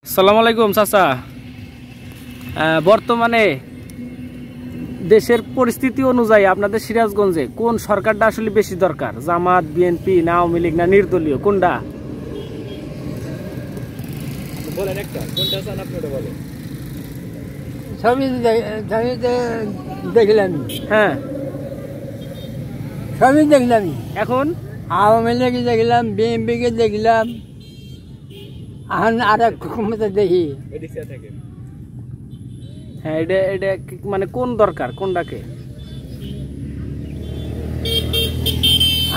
আসসালামু আলাইকুম চাচা। বর্তমানে দেশের পরিস্থিতি অনুযায়ী আপনাদের সিরাজগঞ্জে কোন সরকারটা আসলে বেশি দরকার? জামাত, বিএনপি, না আওয়ামী লীগ, না নির্দলীয়, কোনটা? বলেন একটা, কোনটা চান আপনি ওটা বলেন। সবই দেখলাম। হ্যাঁ, সবই দেখলাম। এখন আওয়ামী লীগ দেখলাম, বিএনপিকে দেখলাম, এখন আর এক ক্ষমতা দেখি। হ্যাঁ, এটা এটা মানে কোন দরকার, কোনটাকে?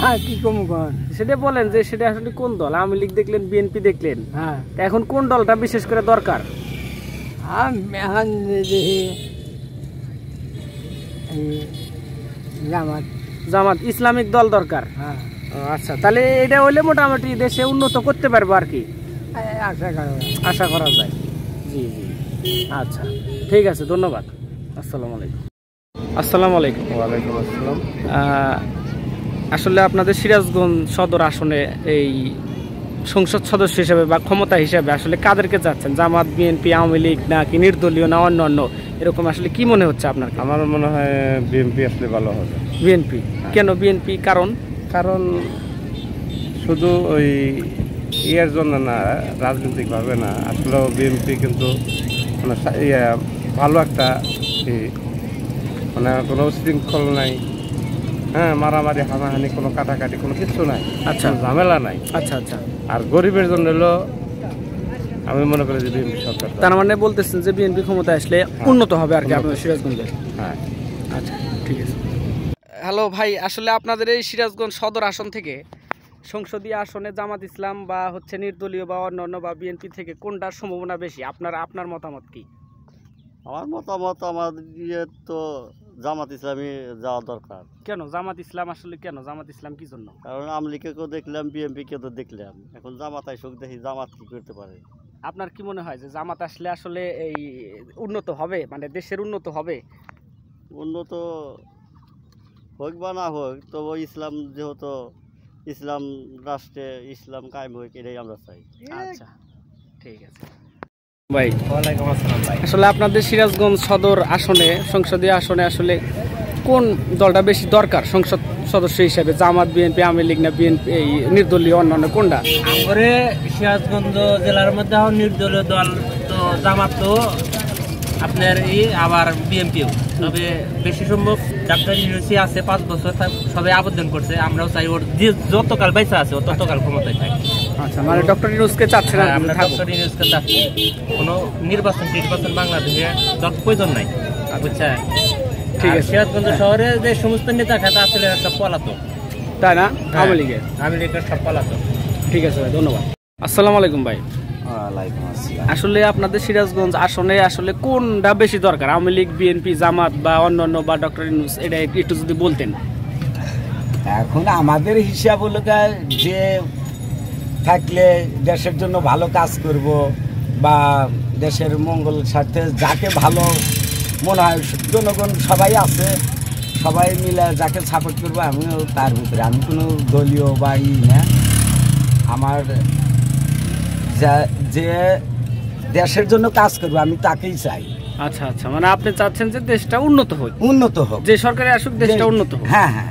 হ্যাঁ, কি কম কন সেটা বলেন যে সেটা আসলে কোন দল? আওয়ামী লীগ দেখলেন, বিএনপি দেখলেন, হ্যাঁ, এখন কোন দলটা বিশেষ করে দরকার? এখন দেখি জামাত। জামাত ইসলামিক দল দরকার। হ্যাঁ, আচ্ছা, তাহলে এটা হইলে মোটামুটি দেশে উন্নত করতে পারবো আর কি আশা করা যায়। জি জি, আচ্ছা ঠিক আছে, ধন্যবাদ। আসসালামু আলাইকুম। আসসালামু আলাইকুম। ওয়ালাইকুম আসসালাম। আসলে আপনাদের সিরাজগঞ্জ সদর আসনে এই সংসদ সদস্য হিসেবে বা ক্ষমতা হিসেবে আসলে কাদেরকে চাচ্ছেন? জামাত, বিএনপি, আওয়ামী লীগ, নাকি নির্দলীয়, না অন্য এরকম আসলে কি মনে হচ্ছে আপনার? আমার মনে হয় বিএনপি আসলে ভালো হবে। বিএনপি কেন? বিএনপি কারণ শুধু ওই ইয়ের জন্য না, রাজনৈতিকভাবে না, আসলে বিএনপি কিন্তু মানে ভালো একটা মানে কোনো শৃঙ্খল নাই, হ্যাঁ, মারামারি হানাহানি, কোনো কাটাকাটি, কোনো কিছু নাই। আচ্ছা, ঝামেলা নাই। আচ্ছা আচ্ছা। আর গরিবের জন্য হলো আমি মনে করি যে বিএনপি সরকার। তার মানে বলতেছেন যে বিএনপি ক্ষমতা আসলে উন্নত হবে আর কি আপনাদের সিরাজগঞ্জে? হ্যাঁ, আচ্ছা ঠিক আছে। হ্যালো ভাই, আসলে আপনাদের এই সিরাজগঞ্জ সদর আসন থেকে সংসদীয় আসনে জামাত ইসলাম বা হচ্ছে নির্দলীয় বা অন্যান্য বা বিএনপি থেকে কোনটার সম্ভাবনা বেশি? আপনার মতামত কি? আমার মতামত, আমার ইয়ে তো জামাত ইসলামী যাওয়া দরকার। কেন জামাত ইসলাম? আসলে কেন জামাত ইসলাম কি জন্য? কারণ আওয়ামী লীগকেও দেখলাম, বিএনপিকেও তো দেখলাম, এখন জামাত আইসুক, দেখি জামাত কি করতে পারে। আপনার কি মনে হয় যে জামাত আসলে আসলে এই উন্নত হবে, মানে দেশের উন্নত হবে? উন্নত হোক বা না হোক, তবু ইসলাম যেহেতু ইসলাম রাষ্ট্রে ইসলাম কায়েম হোক, এটাই আমরা চাই। আচ্ছা ঠিক আছে ভাই। ওয়ালাইকুম আসসালাম ভাই। আসলে আপনাদের সিরাজগঞ্জ সদর আসনে, সংসদীয় আসনে আসলে কোন দলটা বেশি দরকার সংসদ সদস্য হিসেবে? জামাত, বিএনপি, আওয়ামী লীগ, না বিএনপি এই নির্দলীয় অন্যান্য, কোনটা? আমারে সিরাজগঞ্জ জেলার মধ্যে নির্দলীয় দল তো জামাত, তো আপনার আবার বিএনপিও, তবে বেশি সম্ভব ডাক্তার ইউনিভার্সিটি আছে 5 বছর সবাই আবেদন করছে, আমরাও চাই ওর যে যতকাল বাইসা আছে ও ততকাল ক্ষমতায় থাকে। আচ্ছা, মানে ডক্টর ইউনূসকে চাচ্ছেন না? আমরা ডক্টর ইউনূসকে চাচ্ছি, কোনো নির্বাচন বাংলাদেশে দল প্রয়োজন নাই, বুঝছেন? ঠিক আছে। সিরাজগঞ্জ শহরে যে সমস্ত নেতা খেতা আসলে সব পলাতক, তাই না? আওয়ামী লীগের সব পলাতক। ঠিক আছে ভাই, ধন্যবাদ। আসসালামু আলাইকুম ভাই। ওয়ালাইকুম আসসালাম। আসলে আপনাদের সিরাজগঞ্জ আসনে আসলে কোনটা বেশি দরকার? আওয়ামী লীগ, বিএনপি, জামাত বা অন্যান্য বা ডক্টর ইউনূস, এটা একটু যদি বলতেন। এখন আমাদের হিসাব হলো যে থাকলে দেশের জন্য ভালো কাজ করব বা দেশের মঙ্গল স্বার্থে যাকে ভালো মনে হয়, জনগণ সবাই আছে, সবাই মিলে যাকে সাপোর্ট করবো, আমিও তার ভিতরে। আমি কোনো দলীয় বা না, আমার যে দেশের জন্য কাজ করবো আমি তাকেই চাই। আচ্ছা আচ্ছা, মানে আপনি চাচ্ছেন যে দেশটা উন্নত হোক, যে সরকারে আসুক দেশটা উন্নত হোক। হ্যাঁ হ্যাঁ,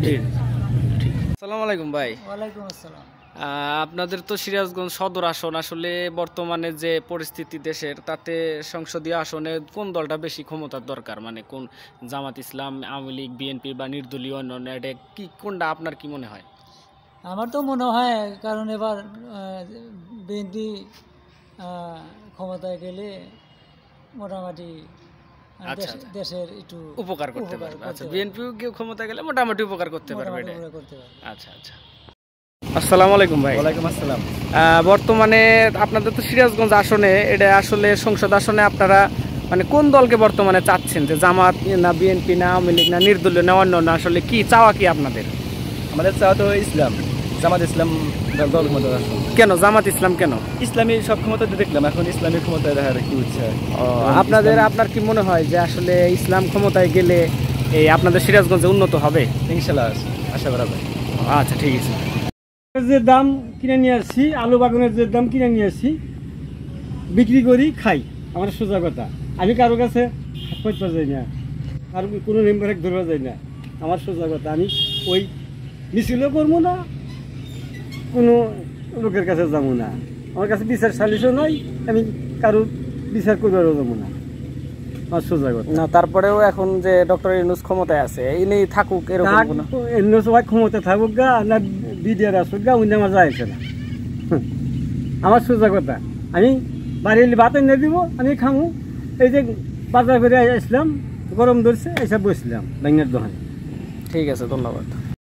ঠিক। আসসালামু আলাইকুম ভাই। ওয়ালাইকুম আসসালাম। আপনাদের তো সিরাজগঞ্জ সদর আসন, আসলে বর্তমানে যে পরিস্থিতি দেশের, তাতে সংসদীয় আসনে কোন দলটা বেশি ক্ষমতার দরকার? মানে কোন, জামাত ইসলাম, আওয়ামী লীগ, বিএনপি বা নির্দলীয় অন্যান্য, এটা কি কোনটা আপনার কি মনে হয়? আমার তো মনে হয়, কারণ এবার বিএনপি ক্ষমতায় গেলে মোটামুটি দেশের একটু উপকার করতে পারবে। আচ্ছা, বিএনপি ক্ষমতা গেলে মোটামুটি উপকার করতে পারবে। আচ্ছা আচ্ছা। আসসালামু আলাইকুম ভাই। ওয়ালাইকুম আসসালাম। বর্তমানে আপনাদের তো সিরাজগঞ্জ আসনে, এটা আসলে সংসদ আসনে আপনারা মানে কোন দলকে বর্তমানে চাচ্ছেন? যে জামাত, না বিএনপি, না আওয়ামী লীগ, না নির্দলীয়, না অন্যান্য, আসলে কি চাওয়া কি আপনাদের? আমাদের চাওয়া তো ইসলাম, জামাত ইসলাম দল ক্ষমতা। কেন জামাত ইসলাম? কেন? ইসলামী সব ক্ষমতা দেখলাম, এখন ইসলামী ক্ষমতায় দেখার কি ইচ্ছা। আপনার কি মনে হয় যে আসলে ইসলাম ক্ষমতায় গেলে এই আপনাদের সিরাজগঞ্জে উন্নত হবে? ইনশাল্লাহ আশা করা যায়। আচ্ছা ঠিক আছে। যে দাম কিনে নিয়ে আসছি, আলু বাগানের যে দাম কিনে নিয়ে আসছি, বিক্রি করি খাই, আমার সোজা কথা। আমি কারো কাছে হাত পাততে যাই না, কারো কোনো মেম্বারে ধরবা যাই না, আমার সোজা কথা। আমি ওই মিছিলও করবো না, কোনো লোকের কাছে যাবো না, আমার কাছে বিচার সালিশও নাই, আমি কারো বিচার করবারও যাবো না, আমার সোজা কথা। না তারপরেও এখন যে ডক্টর ইউনূস ক্ষমতায় আছে এই নিয়ে থাকুক এরকম কোনো অন্য সবাই ক্ষমতা থাকুক গা না বিডিআর আসুক গা, অন্য আমার যাইছে না। আমার সোজা কথা, আমি বাড়ি এলে ভাত এনে দিব, আমি খামু। এই যে বাজার করে আসলাম, গরম ধরছে, এসব বসলাম ব্যাঙের দোকানে। ঠিক আছে, ধন্যবাদ।